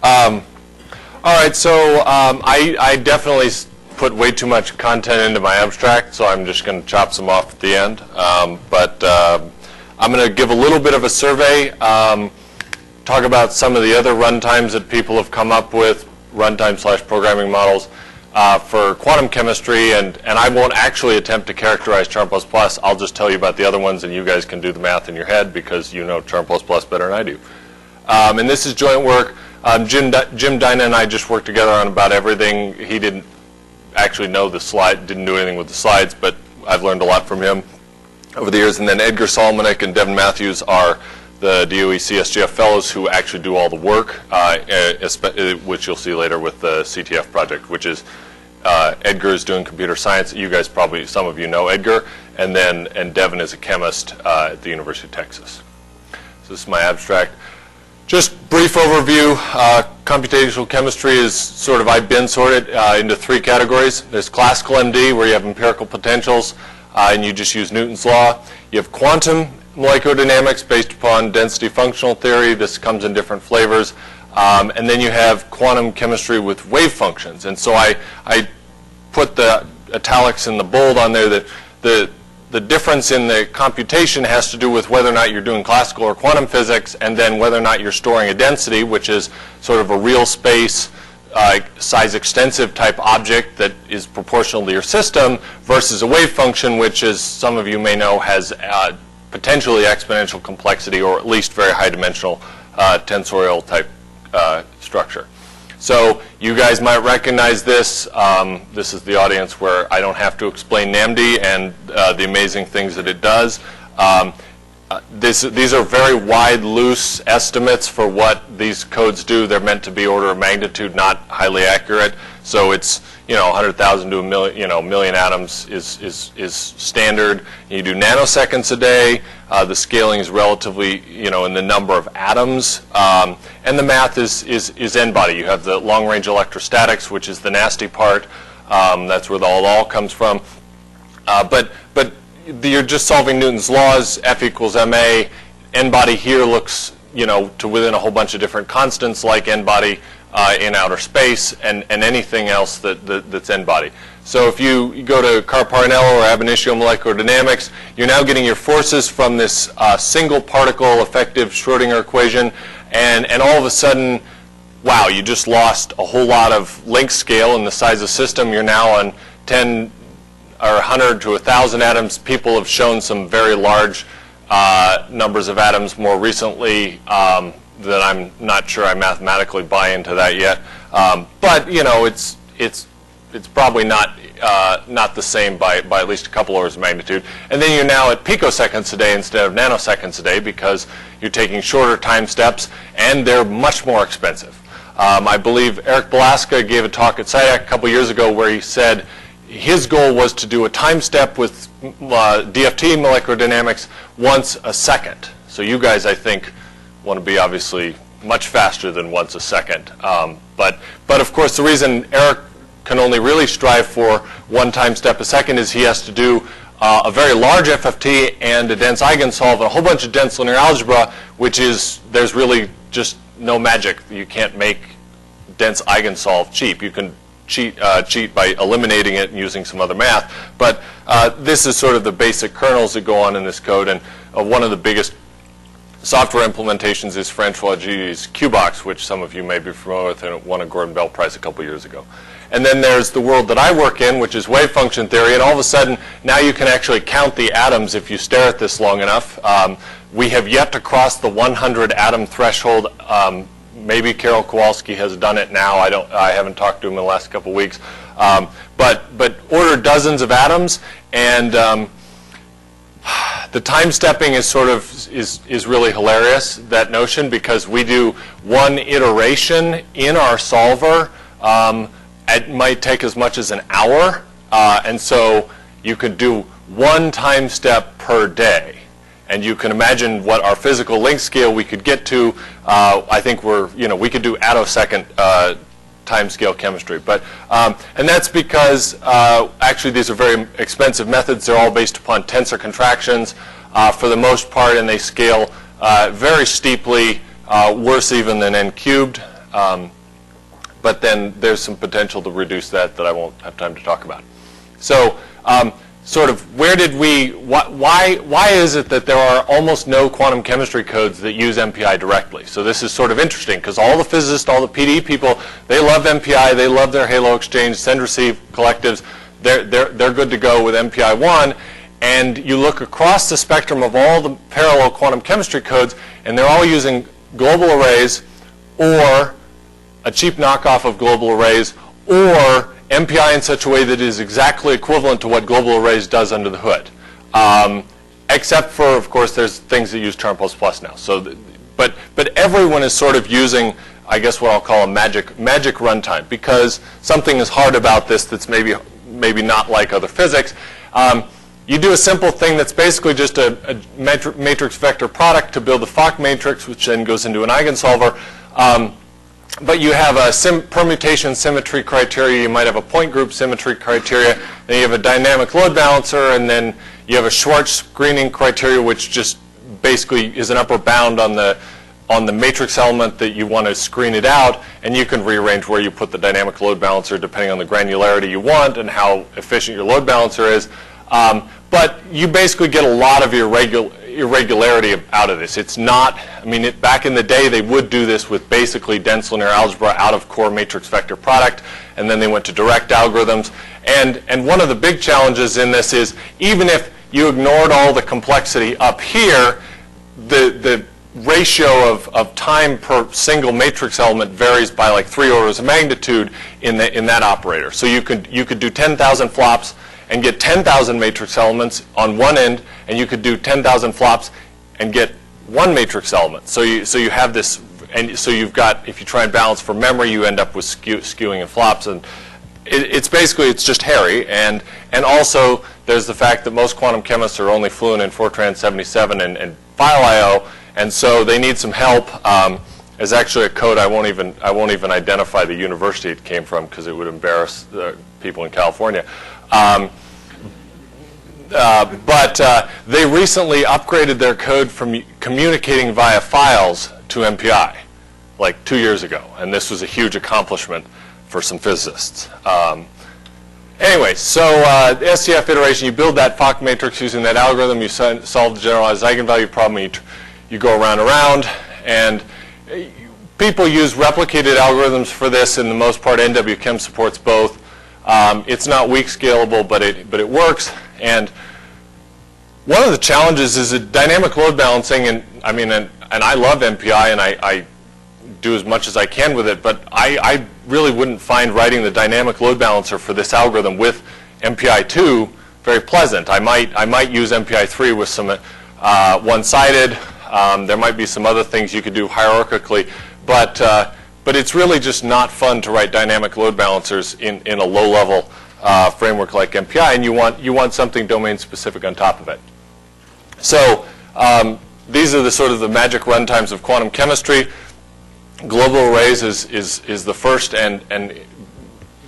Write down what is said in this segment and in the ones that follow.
All right, so I definitely put way too much content into my abstract, so I'm just going to chop some off at the end. But I'm going to give a little bit of a survey, talk about some of the other runtimes that people have come up with, runtime/programming models for quantum chemistry, and I won't actually attempt to characterize Charm++. I'll just tell you about the other ones, and you guys can do the math in your head because you know Charm++ better than I do. And this is joint work. Jim Dinan and I just worked together on about everything. He didn't actually know the slide, didn't do anything with the slides, but I've learned a lot from him over the years. And then Edgar Solomonic and Devin Matthews are the DOE CSGF fellows who actually do all the work, which you'll see later with the CTF project, which is Edgar is doing computer science. You guys probably, some of you know Edgar, and Devin is a chemist at the University of Texas. So this is my abstract. Just brief overview, computational chemistry is sort of, I've been sorted into three categories. There's classical MD, where you have empirical potentials, and you just use Newton's law. You have quantum molecular dynamics based upon density functional theory. This comes in different flavors. And then you have quantum chemistry with wave functions. And so I put the italics and the bold on there that the difference in the computation has to do with whether or not you're doing classical or quantum physics, and then whether or not you're storing a density, which is sort of a real space, size extensive type object that is proportional to your system, versus a wave function, which, as some of you may know, has potentially exponential complexity, or at least very high dimensional tensorial type structure. So you guys might recognize this. This is the audience where I don't have to explain NAMD and the amazing things that it does. These are very wide, loose estimates for what these codes do. They're meant to be order of magnitude, not highly accurate. So it's 100,000 to a million atoms is standard. You do nanoseconds a day. The scaling is relatively in the number of atoms, and the math is n-body. You have the long-range electrostatics, which is the nasty part. That's where the all comes from. But you're just solving Newton's laws. F equals ma. N-body here looks to within a whole bunch of different constants like n-body in outer space, and anything else that's n-body. So if you go to Carr-Parnell or ab initio molecular dynamics, you're now getting your forces from this single particle effective Schrodinger equation, and all of a sudden, wow, you just lost a whole lot of length scale in the size of system. You're now on 10 or 100 to 1,000 atoms. People have shown some very large numbers of atoms more recently that I'm not sure I mathematically buy into that yet. But it's probably not the same by at least a couple orders of magnitude. And then you're now at picoseconds a day instead of nanoseconds a day because you're taking shorter time steps, and they're much more expensive. I believe Eric Balaska gave a talk at SciDac a couple years ago where he said his goal was to do a time step with DFT molecular dynamics once a second. So you guys, I think, want to be obviously much faster than once a second. But of course, the reason Eric can only really strive for one time step a second is he has to do a very large FFT and a dense eigensolve and a whole bunch of dense linear algebra, which is, there's really just no magic. You can't make dense eigensolve cheap. You can cheat by eliminating it and using some other math. But this is sort of the basic kernels that go on in this code, and one of the biggest software implementations is François G's QBox, which some of you may be familiar with, and it won a Gordon Bell Prize a couple years ago. And then there's the world that I work in, which is wave function theory, and all of a sudden, now you can actually count the atoms if you stare at this long enough. We have yet to cross the 100 atom threshold. Maybe Carol Kowalski has done it now. I haven't talked to him in the last couple of weeks. But order dozens of atoms, and the time stepping is sort of is really hilarious, that notion, because we do one iteration in our solver. It might take as much as an hour, and so you could do one time step per day. And you can imagine what our physical length scale we could get to. I think we could do attosecond time scale chemistry. But and that's because actually these are very expensive methods. They're all based upon tensor contractions for the most part, and they scale very steeply, worse even than n cubed. But then there's some potential to reduce that I won't have time to talk about. So sort of why is it that there are almost no quantum chemistry codes that use MPI directly? So this is sort of interesting because all the physicists, all the PD people, they love MPI, they love their halo exchange, send-receive collectives. They're good to go with MPI-1. And you look across the spectrum of all the parallel quantum chemistry codes, and they're all using global arrays or a cheap knockoff of global arrays or MPI in such a way that is exactly equivalent to what global arrays does under the hood. Except for, of course, there's things that use Charm++ now. So, but everyone is sort of using, I guess, what I'll call a magic runtime, because something is hard about this that's maybe not like other physics. You do a simple thing that's basically just a matrix vector product to build a Fock matrix, which then goes into an eigensolver. But you have a permutation symmetry criteria. You might have a point group symmetry criteria. Then you have a dynamic load balancer, and then you have a Schwarz screening criteria, which just basically is an upper bound on the matrix element that you want to screen it out, and you can rearrange where you put the dynamic load balancer depending on the granularity you want and how efficient your load balancer is. But you basically get a lot of irregularity out of this. It's not, I mean, back in the day they would do this with basically dense linear algebra out of core matrix vector product, and then they went to direct algorithms. And one of the big challenges in this is even if you ignored all the complexity up here, the ratio of time per single matrix element varies by like 3 orders of magnitude in that operator. So you could do 10,000 flops and get 10,000 matrix elements on one end, and you could do 10,000 flops and get one matrix element. So you have this, and so you've got, if you try and balance for memory, you end up with skewing and flops, and it's just hairy. And also there's the fact that most quantum chemists are only fluent in Fortran 77 and file I/O, and so they need some help. There's actually a code I won't even identify the university it came from because it would embarrass the people in California. But they recently upgraded their code from communicating via files to MPI, like 2 years ago, and this was a huge accomplishment for some physicists. Anyway, so the SCF iteration, you build that Fock matrix using that algorithm, you solve the generalized eigenvalue problem, you go around, and people use replicated algorithms for this. In the most part, NWChem supports both. It's not weak scalable, but it works. And one of the challenges is that dynamic load balancing, and I love MPI, and I do as much as I can with it, but I really wouldn't find writing the dynamic load balancer for this algorithm with MPI2 very pleasant. I might use MPI3 with some one-sided. There might be some other things you could do hierarchically, but it's really just not fun to write dynamic load balancers in a low-level framework like MPI, and you want something domain-specific on top of it. So these are the sort of the magic runtimes of quantum chemistry. Global arrays is the first and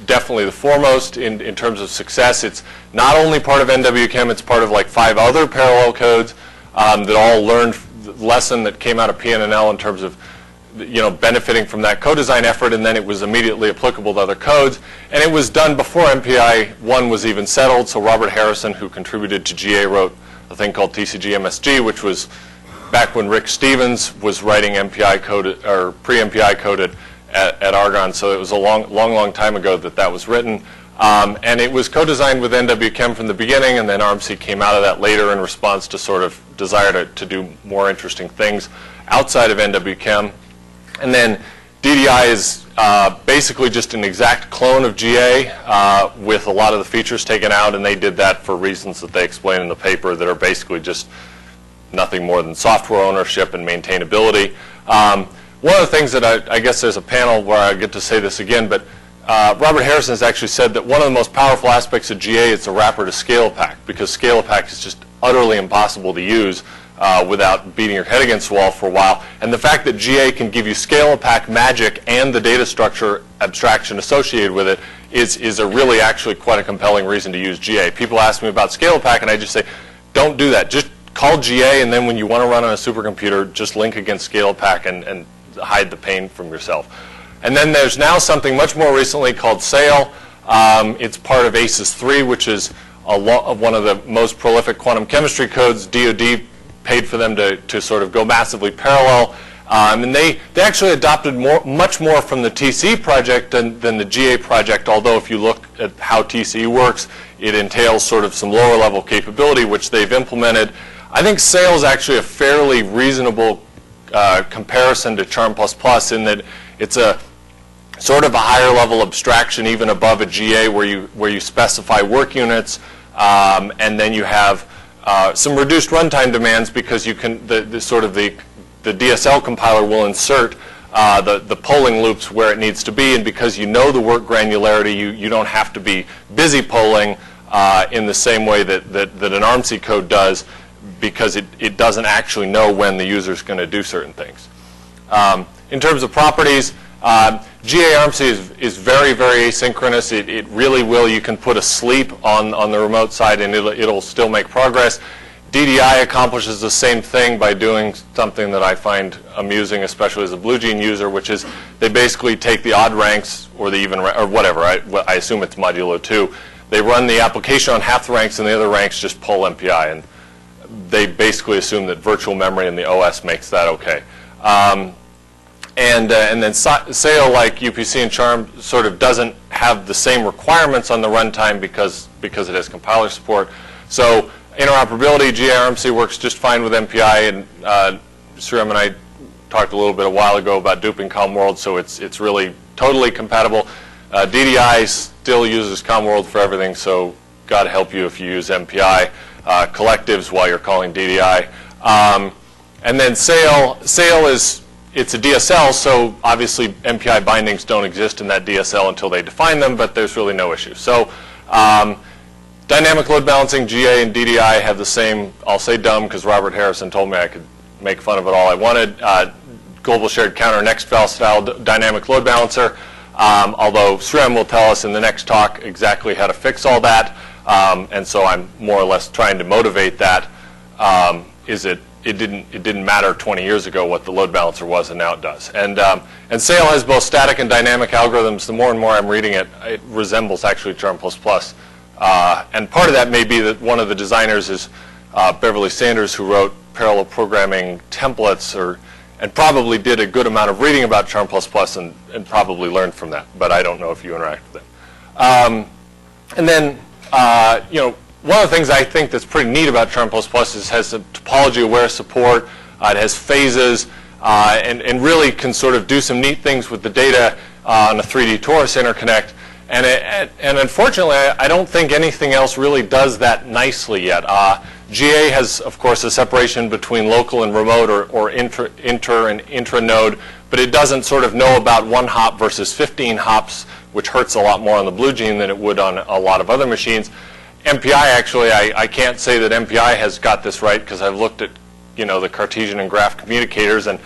definitely the foremost in terms of success. It's not only part of NWChem, it's part of like 5 other parallel codes that all learned the lesson that came out of PNNL in terms of benefiting from that co-design effort, and then it was immediately applicable to other codes. And it was done before MPI-1 was even settled, so Robert Harrison, who contributed to GA, wrote a thing called TCG-MSG, which was back when Rick Stevens was writing MPI code, or pre-MPI coded at Argonne, so it was a long time ago that was written. And it was co-designed with NWChem from the beginning, and then RMC came out of that later in response to sort of desire to do more interesting things outside of NWChem. And then DDI is basically just an exact clone of GA with a lot of the features taken out, and they did that for reasons that they explain in the paper that are basically just nothing more than software ownership and maintainability. One of the things that I guess there's a panel where I get to say this again, but Robert Harrison has actually said that one of the most powerful aspects of GA is the wrapper to scale-pack, because scale-pack is just utterly impossible to use without beating your head against the wall for a while. And the fact that GA can give you scale-pack magic and the data structure abstraction associated with it is a really actually quite a compelling reason to use GA. People ask me about scale-pack, and I just say, don't do that. Just call GA, and then when you want to run on a supercomputer, just link against scale-pack and hide the pain from yourself. And then there's now something much more recently called SAIL. It's part of ACES 3, which is one of the most prolific quantum chemistry codes. DoD paid for them to sort of go massively parallel. And they actually adopted much more from the TCE project than the GA project, although if you look at how TCE works, it entails sort of some lower level capability, which they've implemented. I think SAIL is actually a fairly reasonable comparison to Charm++ in that it's a sort of a higher level abstraction even above a GA where you specify work units, and then you have some reduced runtime demands because you can the DSL compiler will insert the polling loops where it needs to be, and because you know the work granularity, you don't have to be busy polling in the same way that an ARMC code does, because it doesn't actually know when the user is going to do certain things. In terms of properties, GA ARMC is very, very asynchronous. It really will. You can put a sleep on the remote side and it'll still make progress. DDI accomplishes the same thing by doing something that I find amusing, especially as a Blue Gene user, which is they basically take the odd ranks or the even or whatever. I assume it's modulo 2. They run the application on half the ranks, and the other ranks just pull MPI, and they basically assume that virtual memory in the OS makes that okay. And then SAIL, like UPC and Charm, sort of doesn't have the same requirements on the runtime because it has compiler support. So interoperability, GA-RMC works just fine with MPI, and Sriram and I talked a little bit a while ago about duping COM-World, so it's really totally compatible. DDI still uses COM-World for everything, so God help you if you use MPI collectives while you're calling DDI. And then SAIL it's a DSL, so obviously MPI bindings don't exist in that DSL until they define them, but there's really no issue. So dynamic load balancing, GA and DDI have the same, I'll say dumb because Robert Harrison told me I could make fun of it all I wanted, global shared counter NextVal style dynamic load balancer, although Sriram will tell us in the next talk exactly how to fix all that, and so I'm more or less trying to motivate that. It didn't matter 20 years ago what the load balancer was, and now it does. And SAIL has both static and dynamic algorithms. The more and more I'm reading it, it resembles actually Charm++. And part of that may be that one of the designers is Beverly Sanders, who wrote parallel programming templates, and probably did a good amount of reading about Charm++ and probably learned from that. But I don't know if you interact with them. And then, one of the things I think that's pretty neat about Charm++ is it has a topology-aware support. It has phases, and really can sort of do some neat things with the data on a 3D torus interconnect. And unfortunately, I don't think anything else really does that nicely yet. GA has, of course, a separation between local and remote, or inter and intra-node, but it doesn't sort of know about 1 hop versus 15 hops, which hurts a lot more on the Blue Gene than it would on a lot of other machines. MPI, actually, I can't say that MPI has got this right because I've looked at, the Cartesian and graph communicators, and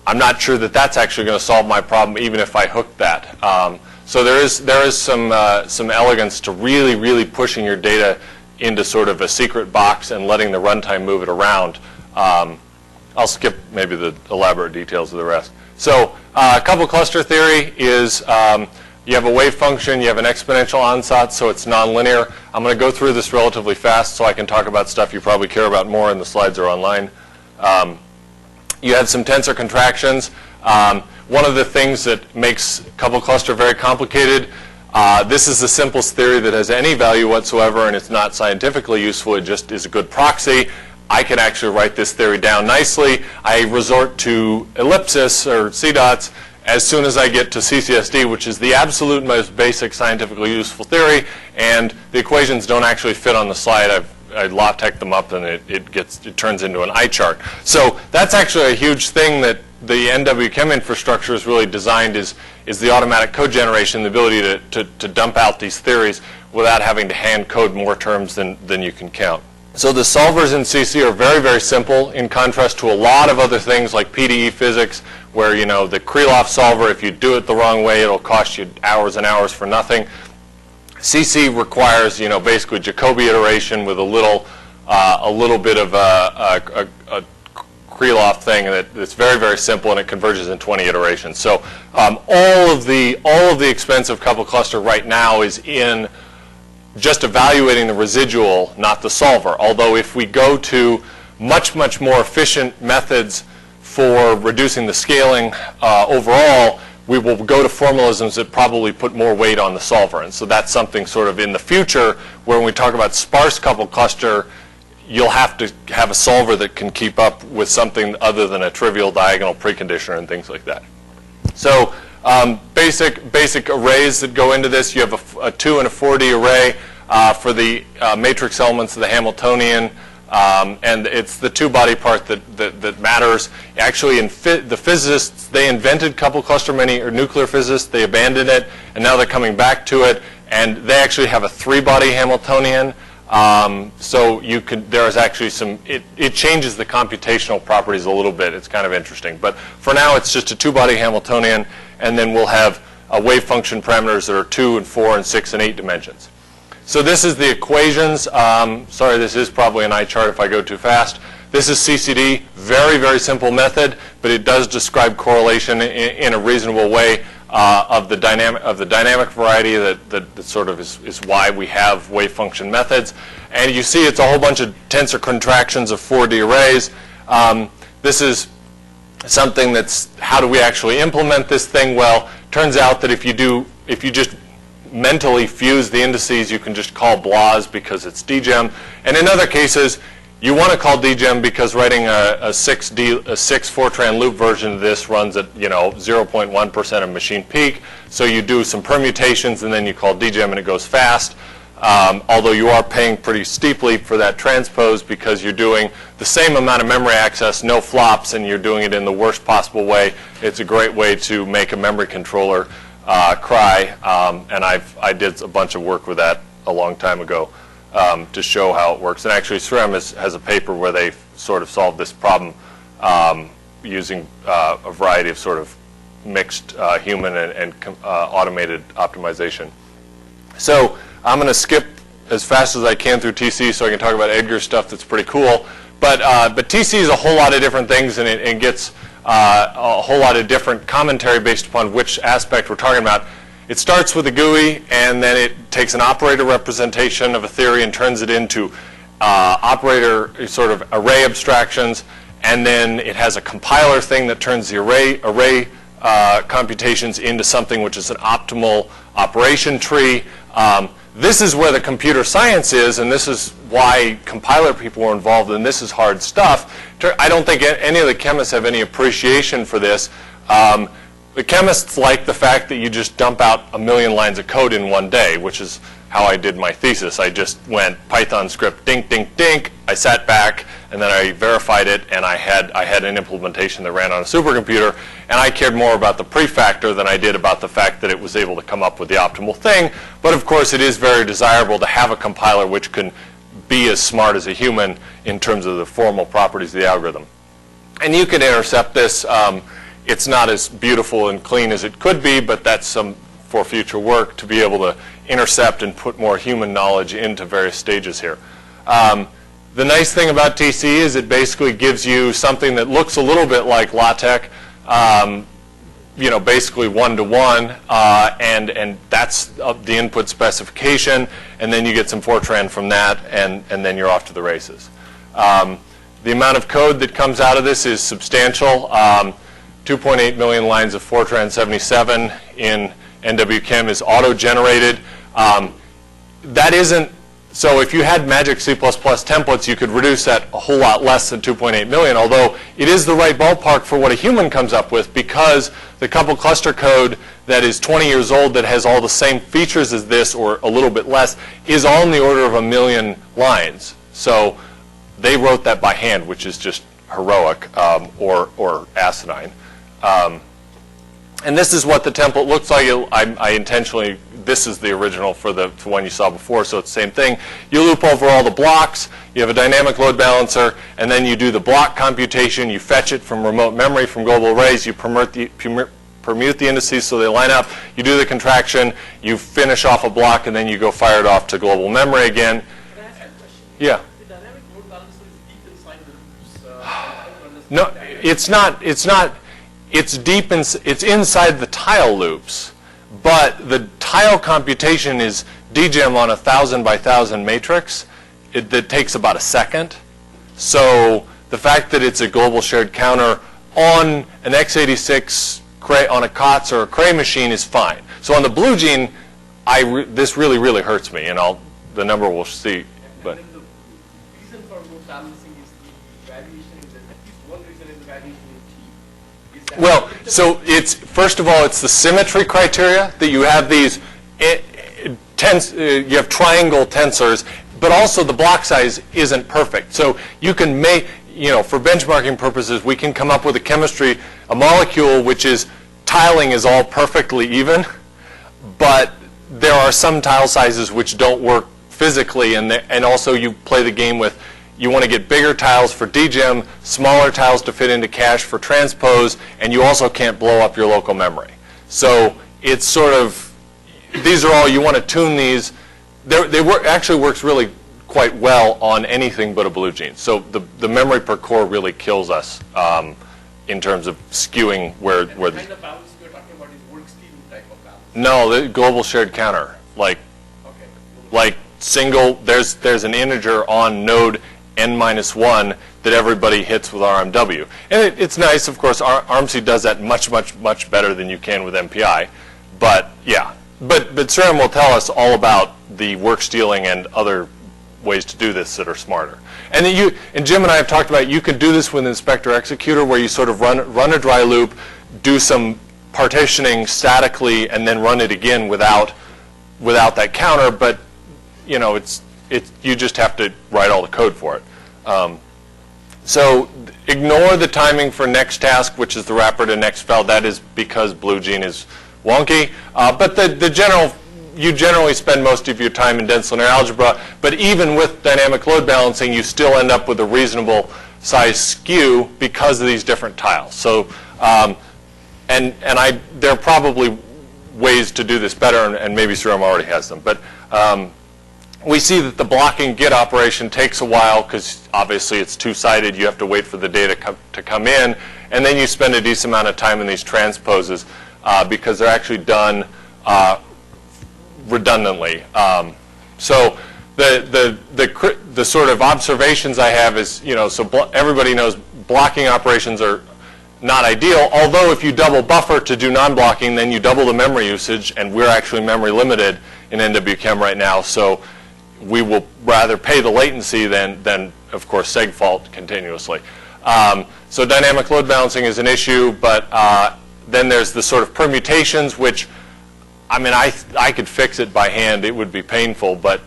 I'm not sure that that's actually going to solve my problem, even if I hooked that. So there is some elegance to really, really pushing your data into sort of a secret box and letting the runtime move it around. I'll skip maybe the elaborate details of the rest. So coupled cluster theory is you have a wave function, you have an exponential ansatz, so it's nonlinear. I'm going to go through this relatively fast so I can talk about stuff you probably care about more, and the slides are online. You have some tensor contractions. One of the things that makes coupled cluster very complicated, this is the simplest theory that has any value whatsoever, and it's not scientifically useful. It just is a good proxy. I can actually write this theory down nicely. I resort to ellipsis, or C-dots, as soon as I get to CCSD, which is the absolute most basic scientifically useful theory, and the equations don't actually fit on the slide. I LaTeX them up, and it turns into an eye chart. So that's actually a huge thing that the NWChem infrastructure is really designed, is the automatic code generation, the ability to dump out these theories without having to hand code more terms than you can count. So the solvers in CC are very, very simple, in contrast to a lot of other things like PDE physics, where the Krylov solver, if you do it the wrong way, it'll cost you hours and hours for nothing. CC requires basically Jacobi iteration with a little bit of a Krylov thing that's very, very simple, and it converges in 20 iterations. So all of the expensive coupled cluster right now is in just evaluating the residual, not the solver. Although if we go to much, much more efficient methods for reducing the scaling overall, we will go to formalisms that probably put more weight on the solver. And so that's something sort of in the future where when we talk about sparse coupled cluster, you'll have to have a solver that can keep up with something other than a trivial diagonal preconditioner and things like that. So basic arrays that go into this, you have a 2 and a 4D array for the matrix elements of the Hamiltonian. And it's the two-body part that matters. Actually, the physicists, they invented coupled cluster or nuclear physicists. They abandoned it, and now they're coming back to it. And they actually have a 3-body Hamiltonian. So there is actually some, it changes the computational properties a little bit. It's kind of interesting. But for now, it's just a 2-body Hamiltonian, and then we'll have wave function parameters that are 2 and 4 and 6 and 8 dimensions. So this is the equations. Sorry, this is probably an eye chart if I go too fast. This is CCD, very, very simple method, but it does describe correlation in a reasonable way of the dynamic variety that sort of is why we have wave function methods. And you see it's a whole bunch of tensor contractions of 4D arrays. This is something that's, how do we actually implement this thing? Well, turns out that if you just mentally fuse the indices, you can just call BLAS because it's dgem. And in other cases, you want to call dgem because writing a 6 Fortran loop version of this runs at 0.1% of machine peak. So you do some permutations and then you call dgem and it goes fast. Although you are paying pretty steeply for that transpose because you're doing the same amount of memory access, no flops, and you're doing it in the worst possible way. It's a great way to make a memory controller cry, and I did a bunch of work with that a long time ago to show how it works. And actually, SRAM has a paper where they sort of solved this problem using a variety of sort of mixed human and automated optimization. So I'm going to skip as fast as I can through TC so I can talk about Edgar's stuff that's pretty cool. But TC is a whole lot of different things, and it gets a whole lot of different commentary based upon which aspect we're talking about. It starts with a GUI, and then it takes an operator representation of a theory and turns it into operator sort of array abstractions, and then it has a compiler thing that turns the array computations into something which is an optimal operation tree. This is where the computer science is, and this is why compiler people were involved, and this is hard stuff. I don't think any of the chemists have any appreciation for this. The chemists like the fact that you just dump out 1 million lines of code in one day, which is how I did my thesis. I just went Python script, dink, dink, dink. I sat back, and then I verified it, and I had an implementation that ran on a supercomputer, and I cared more about the prefactor than I did about the fact that it was able to come up with the optimal thing. But of course, it is very desirable to have a compiler which can be as smart as a human in terms of the formal properties of the algorithm. And you can intercept this. It's not as beautiful and clean as it could be, but that's for future work to be able to intercept and put more human knowledge into various stages here. The nice thing about TC is it basically gives you something that looks a little bit like LaTeX, basically one-to-one, and that's the input specification, and then you get some Fortran from that, and then you're off to the races. The amount of code that comes out of this is substantial. 2.8 million lines of Fortran 77 in NWChem is auto-generated. That isn't, so if you had magic C++ templates, you could reduce that a whole lot less than 2.8 million, although it is the right ballpark for what a human comes up with, because the coupled cluster code that is 20 years old that has all the same features as this or a little bit less is all in the order of 1 million lines. So they wrote that by hand, which is just heroic or asinine. And this is what the template looks like. I intentionally, this is the original for the one you saw before, so it's the same thing. You loop over all the blocks, you have a dynamic load balancer, and then you do the block computation, you fetch it from remote memory, from global arrays, you permute the indices so they line up, you do the contraction, you finish off a block, and then you go fire it off to global memory again. Can I ask a question? Yeah. The dynamic load balancer is deep inside the loops. I don't understand No, it's not. It's deep. It's inside the tile loops, but the tile computation is dgem on a 1,000 by 1,000 matrix. That takes about a second. So the fact that it's a global shared counter on an x86 Cray, on a COTS or a Cray machine is fine. So on the Blue Gene, this really hurts me, and the number we'll see. But the reason for load balancing is the variation in at least one reason is the variation in T. Well, so it's first of all, it's the symmetry criteria that you have these you have triangle tensors, but also the block size isn't perfect. So you can make, for benchmarking purposes, we can come up with a chemistry, a molecule which is tiling is all perfectly even, but there are some tile sizes which don't work physically, and also you play the game with, you want to get bigger tiles for dgem, smaller tiles to fit into cache for transpose, and you also can't blow up your local memory. So it's sort of, these are all, you want to tune these. Actually works really quite well on anything but a Blue Gene. So the memory per core really kills us in terms of skewing where the kind of balance you're talking about is work stealing type of balance. No, the global shared counter, like single. There's an integer on node n-1 that everybody hits with RMW, and it's nice, of course. ARMC does that much better than you can with MPI, but yeah. But CRM will tell us all about the work stealing and other ways to do this that are smarter. And then Jim and I have talked about, you can do this with Inspector Executor, where you sort of run a dry loop, do some partitioning statically, and then run it again without that counter. But you just have to write all the code for it. So ignore the timing for next task, which is the wrapper to next file. That is because Blue Gene is wonky, but you generally spend most of your time in dense linear algebra, but even with dynamic load balancing, you still end up with a reasonable size skew because of these different tiles. So, there are probably ways to do this better, and maybe CRM already has them, but we see that the blocking get operation takes a while because obviously it's two-sided. You have to wait for the data to come in, and then you spend a decent amount of time in these transposes because they're actually done redundantly. So the sort of observations I have is, so everybody knows blocking operations are not ideal, although if you double buffer to do non-blocking, then you double the memory usage, and we're actually memory limited in NWChem right now, so we will rather pay the latency than of course, segfault continuously. So dynamic load balancing is an issue, but then there's the sort of permutations, which, I mean, I could fix it by hand. It would be painful, but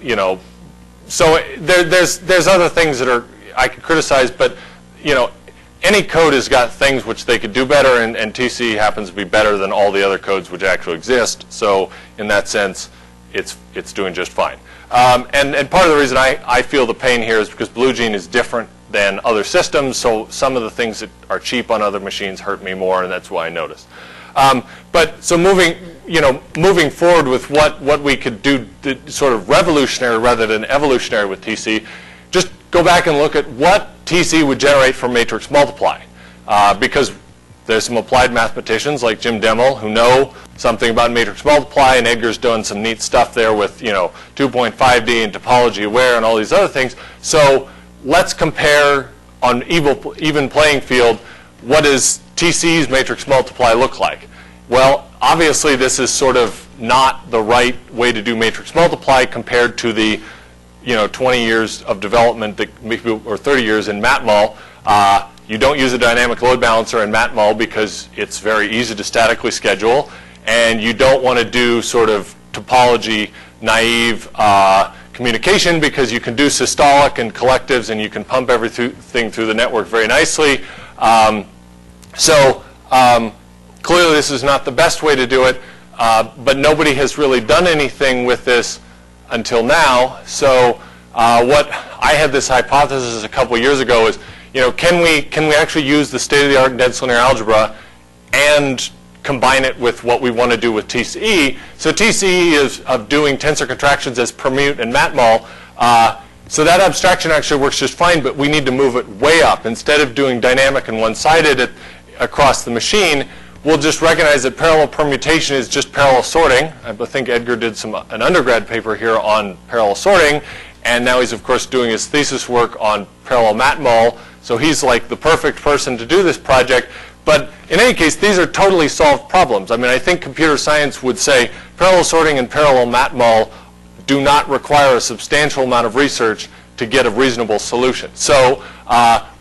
so there's other things that I could criticize, but any code has got things which they could do better, and TC happens to be better than all the other codes which actually exist. So in that sense, it's doing just fine. And part of the reason I feel the pain here is because Blue Gene is different than other systems, so some of the things that are cheap on other machines hurt me more, and that's why I noticed. But so moving forward with what we could do, sort of revolutionary rather than evolutionary with TC, just go back and look at what TC would generate from matrix multiply, because there's some applied mathematicians like Jim Demmel who know something about matrix multiply, and Edgar's done some neat stuff there with 2.5D and topology aware and all these other things. So let's compare on even playing field, what does TC's matrix multiply look like? Well, obviously this is sort of not the right way to do matrix multiply compared to the 20 years of development that or 30 years in MATMUL. You don't use a dynamic load balancer in MATMUL because it's very easy to statically schedule, and you don't want to do sort of topology naive communication because you can do systolic and collectives, and you can pump everything through the network very nicely. Clearly this is not the best way to do it, but nobody has really done anything with this until now. So what I had this hypothesis a couple years ago is, can we actually use the state-of-the-art in dense linear algebra and combine it with what we want to do with TCE? So TCE is of doing tensor contractions as permute and matmul. So that abstraction actually works just fine, but we need to move it way up. Instead of doing dynamic and one-sided across the machine, we'll just recognize that parallel permutation is just parallel sorting. I think Edgar did an undergrad paper here on parallel sorting, and now he's, of course, doing his thesis work on parallel matmul. So he's like the perfect person to do this project. But in any case, these are totally solved problems. I mean, I think computer science would say parallel sorting and parallel matmul do not require a substantial amount of research to get a reasonable solution. So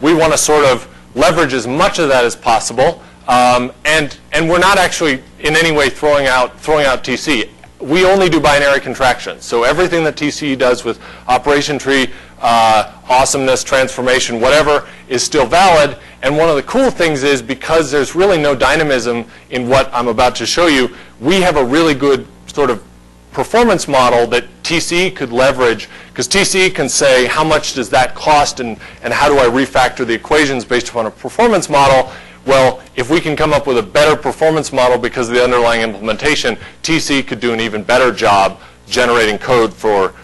we want to sort of leverage as much of that as possible. And we're not actually in any way throwing out TC. We only do binary contractions. So everything that TCE does with operation tree, awesomeness, transformation, whatever, is still valid. And one of the cool things is, because there's really no dynamism in what I'm about to show you, we have a really good sort of performance model that TCE could leverage, because TCE can say how much does that cost and how do I refactor the equations based upon a performance model. Well, if we can come up with a better performance model because of the underlying implementation, TCE could do an even better job generating code for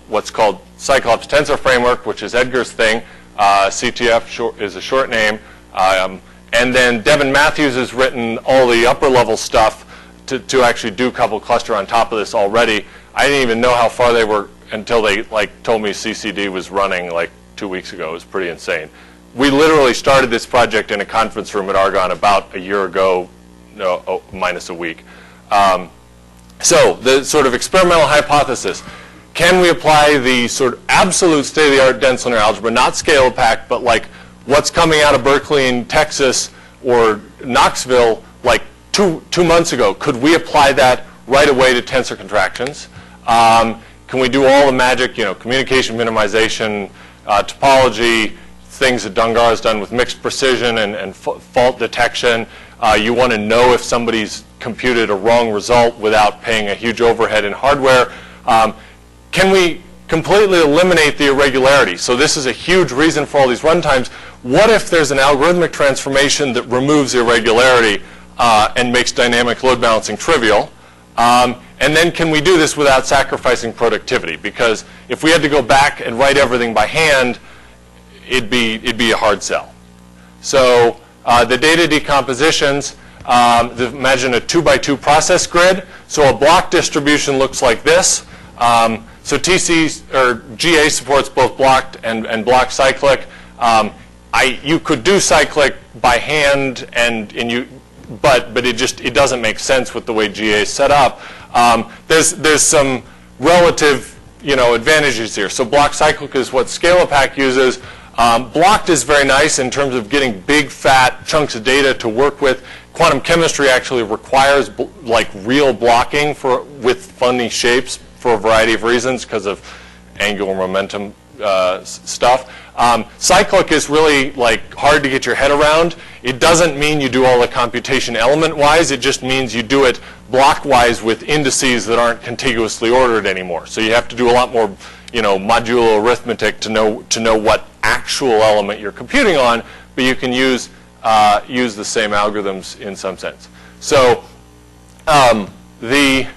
what's called Cyclops Tensor Framework, which is Edgar's thing. CTF is a short name. And then Devin Matthews has written all the upper level stuff to actually do coupled cluster on top of this already. I didn't even know how far they were until they told me CCD was running 2 weeks ago. It was pretty insane. We literally started this project in a conference room at Argonne about a year ago, minus a week. So the sort of experimental hypothesis: can we apply the sort of absolute state-of-the-art dense linear algebra, not scale packed, but like what's coming out of Berkeley and Texas or Knoxville two months ago? Could we apply that right away to tensor contractions? Can we do all the magic, communication minimization, topology, things that Dungar has done with mixed precision and fault detection? You want to know if somebody's computed a wrong result without paying a huge overhead in hardware. Can we completely eliminate the irregularity? So this is a huge reason for all these runtimes. What if there's an algorithmic transformation that removes irregularity and makes dynamic load balancing trivial? And then can we do this without sacrificing productivity? Because if we had to go back and write everything by hand, it'd be a hard sell. So the data decompositions, imagine a 2x2 process grid. So a block distribution looks like this. So GA supports both blocked and block cyclic. You could do cyclic by hand, but it doesn't make sense with the way GA is set up. There's some relative advantages here. So block cyclic is what Scalapack uses. Blocked is very nice in terms of getting big fat chunks of data to work with. Quantum chemistry actually requires real blocking with funny shapes for a variety of reasons because of angular momentum stuff. Cyclic is really hard to get your head around. It doesn't mean you do all the computation element-wise. It just means you do it block-wise with indices that aren't contiguously ordered anymore. So you have to do a lot more, modulo arithmetic to know what actual element you're computing on. But you can use the same algorithms in some sense. So the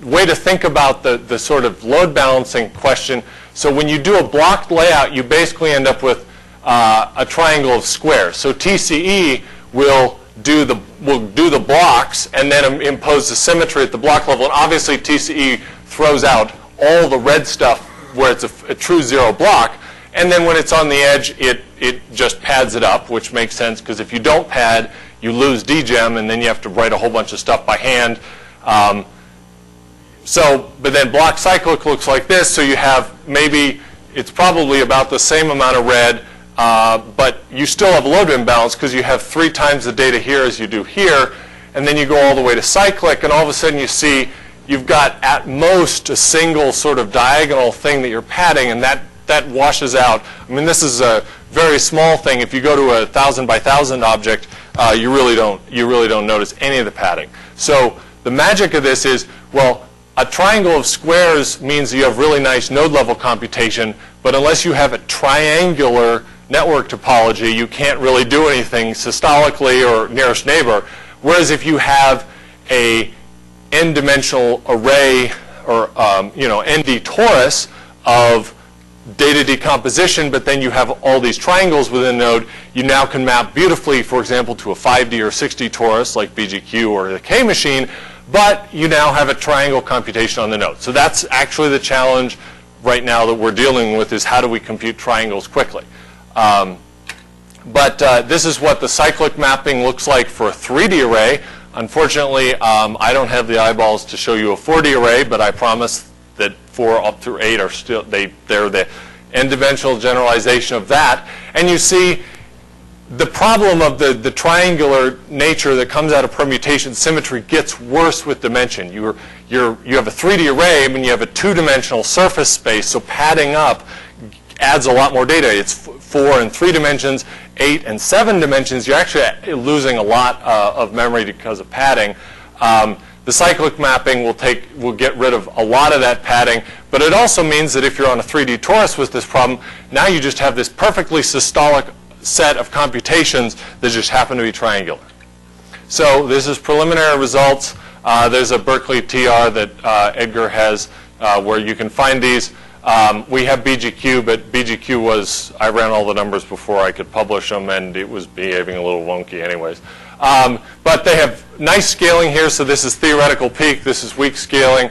way to think about the sort of load balancing question. So when you do a blocked layout, you basically end up with a triangle of squares. So TCE will do the blocks and then impose the symmetry at the block level. And obviously TCE throws out all the red stuff where it's a true zero block. And then when it's on the edge, it just pads it up, which makes sense because if you don't pad, you lose dgem, and then you have to write a whole bunch of stuff by hand. But then block cyclic looks like this. So you have it's probably about the same amount of red, but you still have a load imbalance because you have 3 times the data here as you do here. And then you go all the way to cyclic, and all of a sudden you see you've got at most a single sort of diagonal thing that you're padding, and that washes out. I mean, this is a very small thing. If you go to a 1,000 by 1,000 object, you really don't notice any of the padding. So the magic of this is, well, a triangle of squares means you have really nice node level computation, but unless you have a triangular network topology, you can't really do anything systolically or nearest neighbor. Whereas if you have a n-dimensional array or ND torus, of data decomposition, but then you have all these triangles within a node, you now can map beautifully, for example, to a 5D or 6D torus like BGQ or the K machine, but you now have a triangle computation on the node. So that's actually the challenge right now that we're dealing with, is how do we compute triangles quickly. But this is what the cyclic mapping looks like for a 3D array. Unfortunately, I don't have the eyeballs to show you a 4D array, but I promise that 4 up through 8 are still, they're the n-dimensional generalization of that. And you see the problem of the triangular nature that comes out of permutation symmetry gets worse with dimension. You have a 3D array, I mean, you have a 2-dimensional surface space, so padding up adds a lot more data. It's 4 and 3 dimensions, 8 and 7 dimensions. You're actually losing a lot of memory because of padding. The cyclic mapping will get rid of a lot of that padding, but it also means that if you're on a 3D torus with this problem, now you just have this perfectly systolic set of computations that just happen to be triangular. So this is preliminary results. There's a Berkeley TR that Edgar has where you can find these. We have BGQ, but BGQ was, I ran all the numbers before I could publish them, and it was behaving a little wonky anyways. But they have nice scaling here, so this is theoretical peak, this is weak scaling.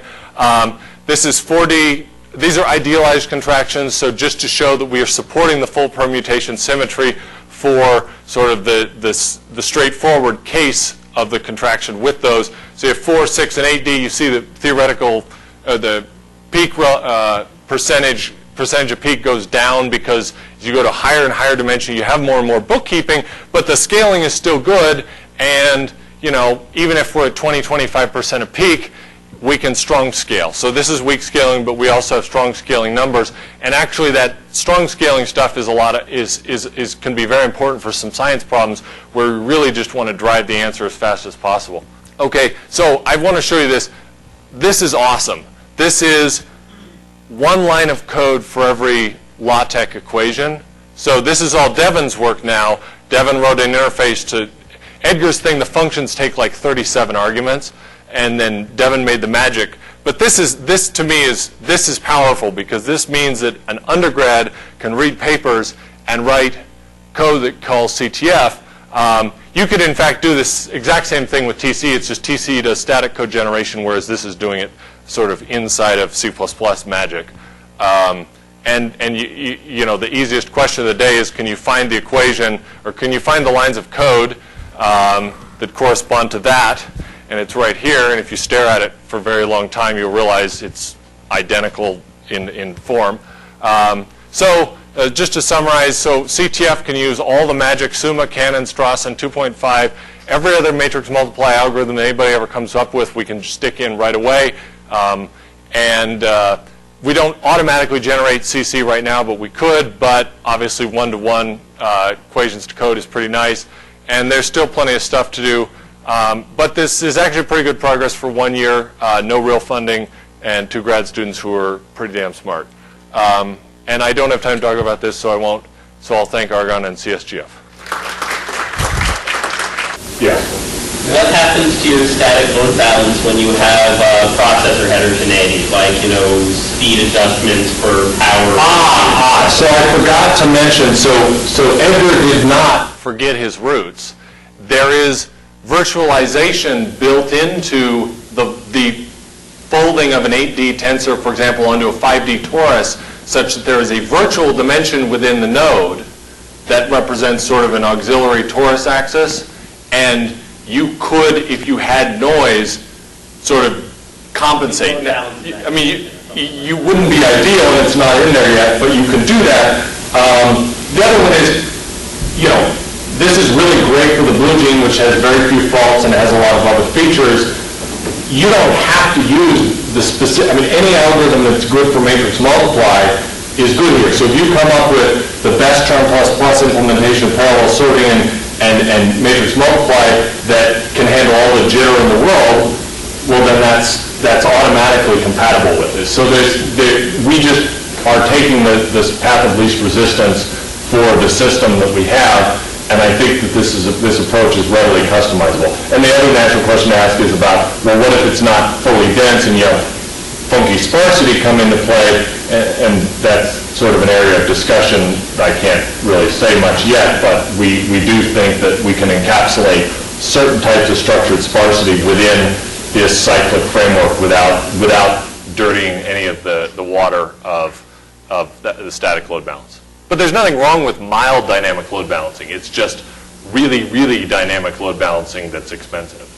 This is 4D, these are idealized contractions, so just to show that we are supporting the full permutation symmetry for sort of the straightforward case of the contraction with those. So you have 4, 6, and 8D, you see the theoretical, the peak percentage of peak goes down because as you go to higher and higher dimension, you have more and more bookkeeping, but the scaling is still good, and even if we're at 20-25% of peak, we can strong scale. So this is weak scaling, but we also have strong scaling numbers, and actually that strong scaling stuff is can be very important for some science problems where we really just want to drive the answer as fast as possible. Okay, so I want to show you this. This is awesome. This is one line of code for every LaTeX equation. So this is all Devin's work now. Devin wrote an interface to Edgar's thing. The functions take like 37 arguments, and then Devin made the magic. But this to me is powerful, because this means that an undergrad can read papers and write code that calls CTF. You could in fact do this exact same thing with TC. It's just TC does static code generation, whereas this is doing it sort of inside of C++ magic. And the easiest question of the day is, can you find the equation, or can you find the lines of code that correspond to that? And it's right here, and if you stare at it for a very long time, you'll realize it's identical in form. Just to summarize, so CTF can use all the magic, Summa, Cannon, Strawson, 2.5. Every other matrix multiply algorithm that anybody ever comes up with, we can stick in right away. We don't automatically generate CC right now, but we could. But obviously, one-to-one equations to code is pretty nice. And there's still plenty of stuff to do. But this is actually pretty good progress for 1 year, no real funding, and 2 grad students who are pretty damn smart. And I don't have time to talk about this, so I won't. So I'll thank Argonne and CSGF. Yeah. What happens to your static load balance when you have processor heterogeneity, like speed adjustments for power? So I forgot to mention. So Edgar did not forget his roots. There is virtualization built into the folding of an 8D tensor, for example, onto a 5D torus, such that there is a virtual dimension within the node that represents sort of an auxiliary torus axis, and you could, if you had noise, sort of compensate. I mean, you wouldn't be ideal, and it's not in there yet, but you can do that. The other one is, this is really great for the blue gene, which has very few faults and has a lot of other features. You don't have to use the specific, any algorithm that's good for matrix multiply is good here. So if you come up with the best term plus implementation of parallel sorting and matrix multiply that can handle all the jitter in the world, well then that's automatically compatible with this. So we just are taking this path of least resistance for the system that we have. And I think that this approach is readily customizable. And the other natural question to ask is about, well, what if it's not fully dense and you have funky sparsity come into play, and that's sort of an area of discussion. I can't really say much yet, but we do think that we can encapsulate certain types of structured sparsity within this cyclic framework without dirtying any of the water of the static load balance. But there's nothing wrong with mild dynamic load balancing. It's just really, really dynamic load balancing that's expensive.